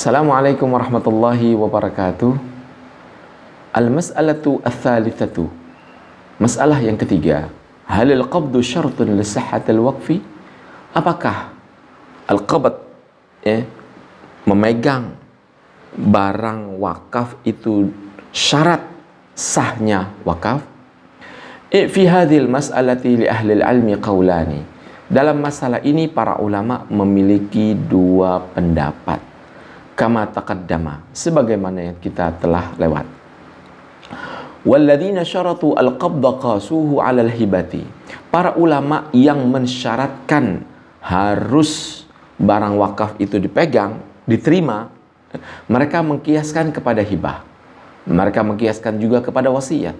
Assalamualaikum warahmatullahi wabarakatuh. Al-mas'alatu ats-tsalitsatu. Masalah yang ketiga, halil qabdu syartun li sihhatil waqfi? Apakah al-qabd memegang barang wakaf itu syarat sahnya wakaf? Fi hadhil mas'alati li ahli al-ilmi qaulani. Dalam masalah ini para ulama memiliki dua pendapat. Kama taqaddama, sebagaimana yang kita telah lewat. Walladzina syaratu al-qabda qasuhu 'ala al-hibati. Para ulama yang mensyaratkan harus barang wakaf itu dipegang, diterima, mereka mengkiaskan kepada hibah. Mereka mengkiaskan juga kepada wasiat.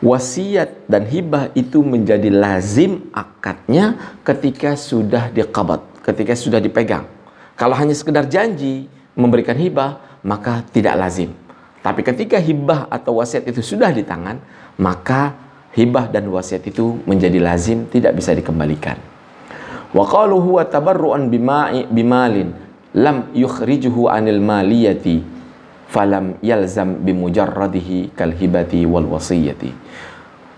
Wasiat dan hibah itu menjadi lazim akadnya ketika sudah diqabad, ketika sudah dipegang. Kalau hanya sekedar janji memberikan hibah, maka tidak lazim. Tapi ketika hibah atau wasiat itu sudah di tangan, maka hibah dan wasiat itu menjadi lazim, tidak bisa dikembalikan. Wa qalu huwa tabarru'an bimalin lam yukhrijuhu 'anil maliyati falam yalzam bimujarradihi kal hibati wal wasiyati.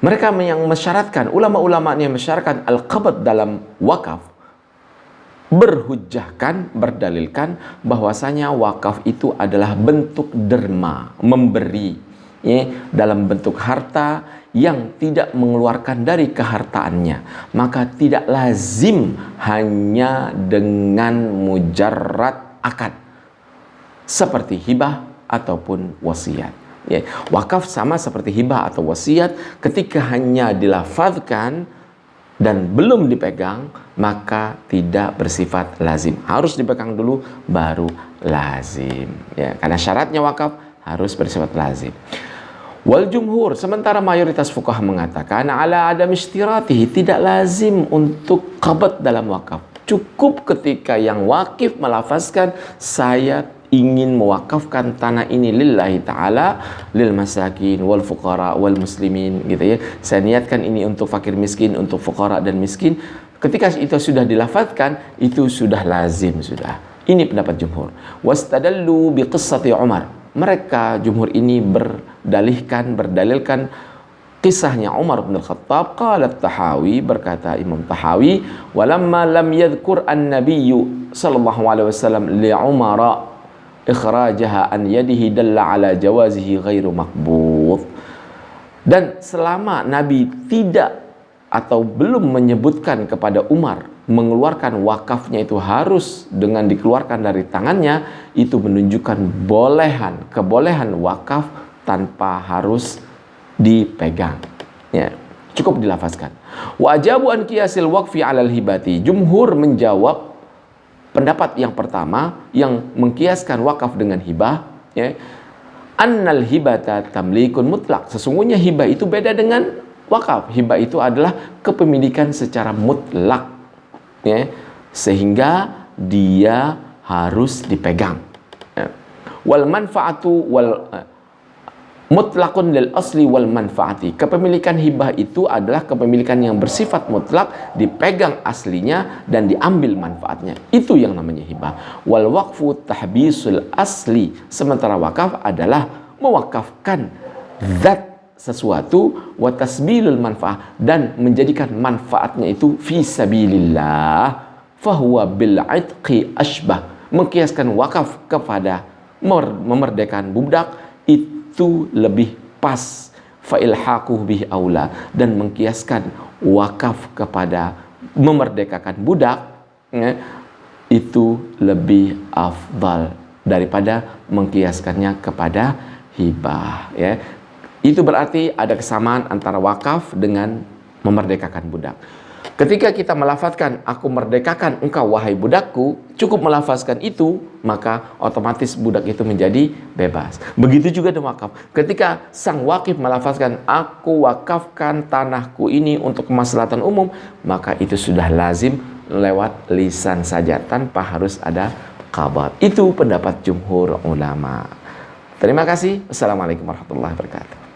Mereka yang mensyaratkan, ulama-ulama yang mensyaratkan al-qabd dalam wakaf, berhujjahkan, berdalilkan bahwasanya wakaf itu adalah bentuk derma, memberi dalam bentuk harta yang tidak mengeluarkan dari kehartaannya, maka tidak lazim hanya dengan mujarrad akad seperti hibah ataupun wasiat. Wakaf sama seperti hibah atau wasiat, ketika hanya dilafazkan dan belum dipegang, maka tidak bersifat lazim. Harus dipegang dulu baru lazim. Karena syaratnya wakaf harus bersifat lazim. Wal jumhur, sementara mayoritas fuqaha mengatakan ala adam istiratihi, tidak lazim untuk qabd dalam wakaf. Cukup ketika yang wakif melafazkan, saya ingin mewakafkan tanah ini lillahi ta'ala, lil masakin wal fuqara wal muslimin, gitu ya. Saya niatkan ini untuk fakir miskin, untuk fuqara dan miskin. Ketika itu sudah dilafazkan, itu sudah lazim sudah. Ini pendapat jumhur. Wastadallu bi qissati Umar. Mereka jumhur ini berdalilkan kisahnya Umar bin Khattab. Qala Tahawi, berkata Imam Tahawi, walamma lam yadhkur an-nabiyyu sallallahu alaihi wasallam li Umar ikhrajaha an yadihi dalla ala jawazihi ghairu maqbud. Dan selama Nabi tidak atau belum menyebutkan kepada Umar mengeluarkan wakafnya itu harus dengan dikeluarkan dari tangannya, itu menunjukkan kebolehan wakaf tanpa harus dipegang. Cukup dilafazkan. Wa ajabu an qiyasil waqfi 'alal hibati. Jumhur menjawab pendapat yang pertama yang mengkiaskan wakaf dengan hibah, annal hibata tamlikun mutlak. Sesungguhnya hibah itu beda dengan wakaf. Hibah itu adalah kepemilikan secara mutlak, sehingga dia harus dipegang. Wal manfaatu wal mutlaqun lil asli wal manfaati. Kepemilikan hibah itu adalah kepemilikan yang bersifat mutlak, dipegang aslinya dan diambil manfaatnya. Itu yang namanya hibah. Wal waqfu tahbisul asli. Sementara wakaf adalah mewakafkan zat sesuatu, wa tasbilul manfaah, dan menjadikan manfaatnya itu fi sabilillah, fahuwa bil itqi ashbah. Mengkiaskan wakaf kepada memerdekakan budak itu lebih pas, fa ilhaquhu bihi aula, dan mengkiaskan wakaf kepada memerdekakan budak itu lebih afdal daripada mengkiaskannya kepada hibah, Itu berarti ada kesamaan antara wakaf dengan memerdekakan budak. Ketika kita melafazkan aku merdekakan engkau wahai budakku, cukup melafazkan itu, maka otomatis budak itu menjadi bebas. Begitu juga dengan wakaf. Ketika sang wakif melafazkan aku wakafkan tanahku ini untuk kemaslahatan umum, maka itu sudah lazim lewat lisan saja tanpa harus ada qabd. Itu pendapat jumhur ulama. Terima kasih. Assalamualaikum warahmatullahi wabarakatuh.